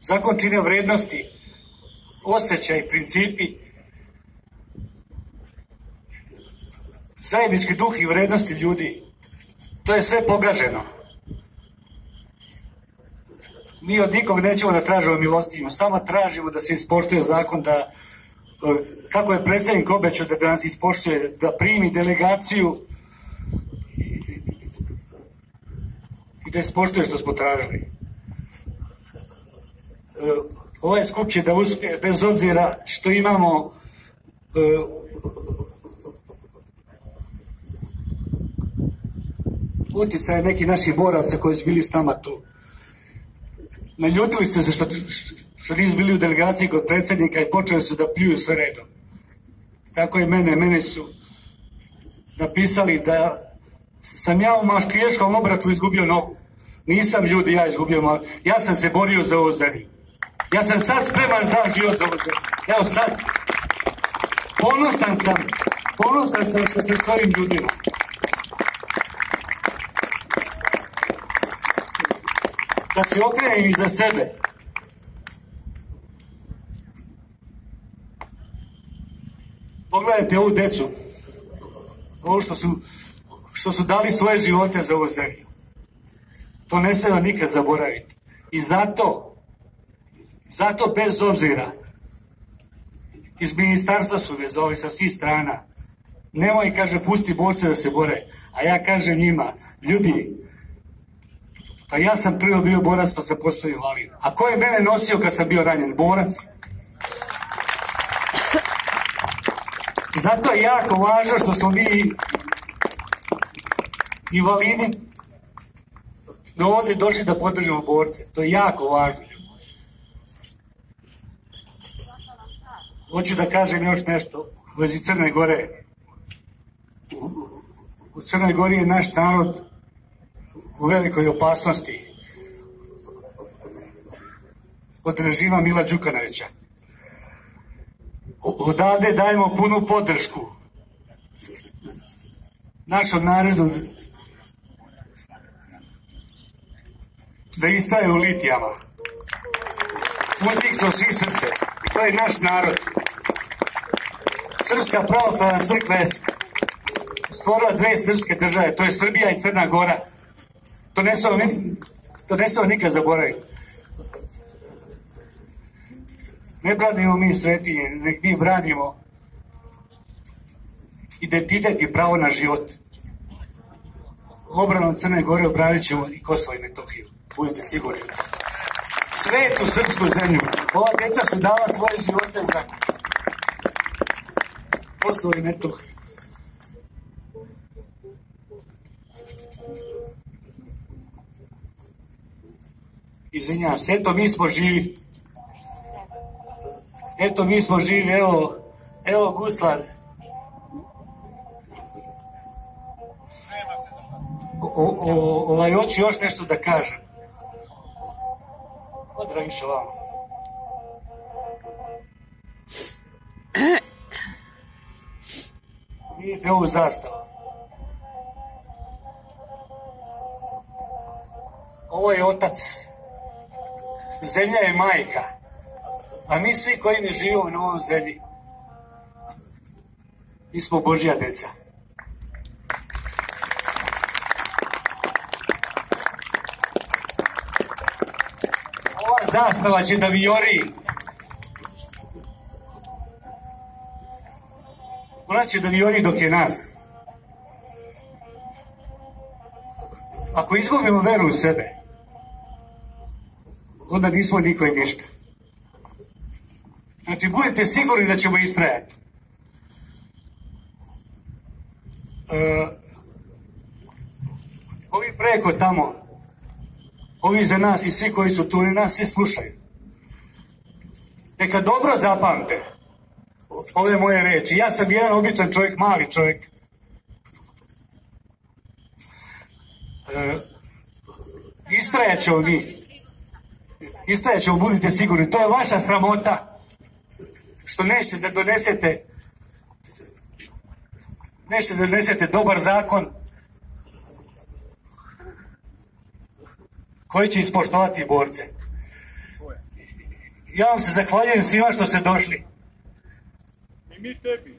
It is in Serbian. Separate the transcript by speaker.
Speaker 1: Zakon čine vrednosti, osjećaj, principi, zajednički duh i vrednosti ljudi. To je sve pogaženo. Mi od nikog nećemo da tražimo milostinju, samo tražimo da se ispoštuje zakon, da, kako je predsjednik obećao da nas ispoštuje, da primi delegaciju i da ispoštuje što smo tražili. Ovaj skup će da uspije bez obzira što imamo utjecaje neki naših boraca koji su bili s nama tu. Naljutili su se što nisu bili u delegaciji kod predsjednika i počeli su da pljuju sve redom. Tako i mene su napisali da sam ja u maškijaškom obraču izgubio nogu. Nisam, ljudi, ja izgubio nogu. Ja sam se borio za ovu zemlju. Ja sam sad spreman da život za ovu zemlju. Evo sad. Ponosan sam što se s ovim ljudima. Da se okrenem iza sebe. Pogledajte ovu decu. Ovo što su dali svoje živote za ovu zemlju. To ne smemo nikad zaboraviti. I zato bez obzira, iz ministarstva su me zove sa svih strana. Nemoj, kaže, pusti borce da se bore. A ja kažem njima, ljudi, pa ja sam prvo bio borac pa sam postao invalid. A ko je mene nosio kad sam bio ranjen? Borac. Zato je jako važno što smo mi invalidi ovdje došli da podržimo borce. To je jako važno. Hoću da kažem još nešto u vezi Crne Gore. U Crnoj Gori je naš narod u velikoj opasnosti od režima Mila Đukanovića. Odavde dajemo punu podršku našom narodu da istraje u litijama. Uzdik se od svih srce. To je naš narod. Srpska pravoslavna crkva je stvorila dve srpske države. To je Srbija i Crna Gora. To ne smemo nikad zaboraviti. Ne branimo mi svetinje, nek mi branimo identitet i pravo na život. Obranom Crne Gore obranit ćemo i Kosovo i Metohiju. Budite sigurni. Svetu srpsku zemlju. Ova djeca su dala svoje živote za Kosovo i Metohiju. Izvinjavam se, eto mi smo živi. Eto mi smo živi, evo guslar. Hoću još nešto da kažem. Dragiša vama. Vidite ovu zastavu. Ovo je otac. Zemlja je majka. A mi svi koji ne živimo na ovom zemlji, mi smo Božja deca. Ova zastava će da vijori. Ona će da vijori dok je nas. Ako izgubimo veru u sebe, onda nismo niko i ništa. Znači, budete sigurni da ćemo istrajati. Ovi preko tamo, ovi za nas i svi koji su tu, nas svi slušaju. Neka dobro zapamte ove moje reči. Ja sam jedan običan čovjek, mali čovjek. Istrajat ćemo mi. Istrajat ćemo, budite sigurni. To je vaša sramota. Što nećete da donesete dobar zakon koji će ispoštovati borce. ja vam se zahvaljujem svima što ste došli.
Speaker 2: I mi tebi.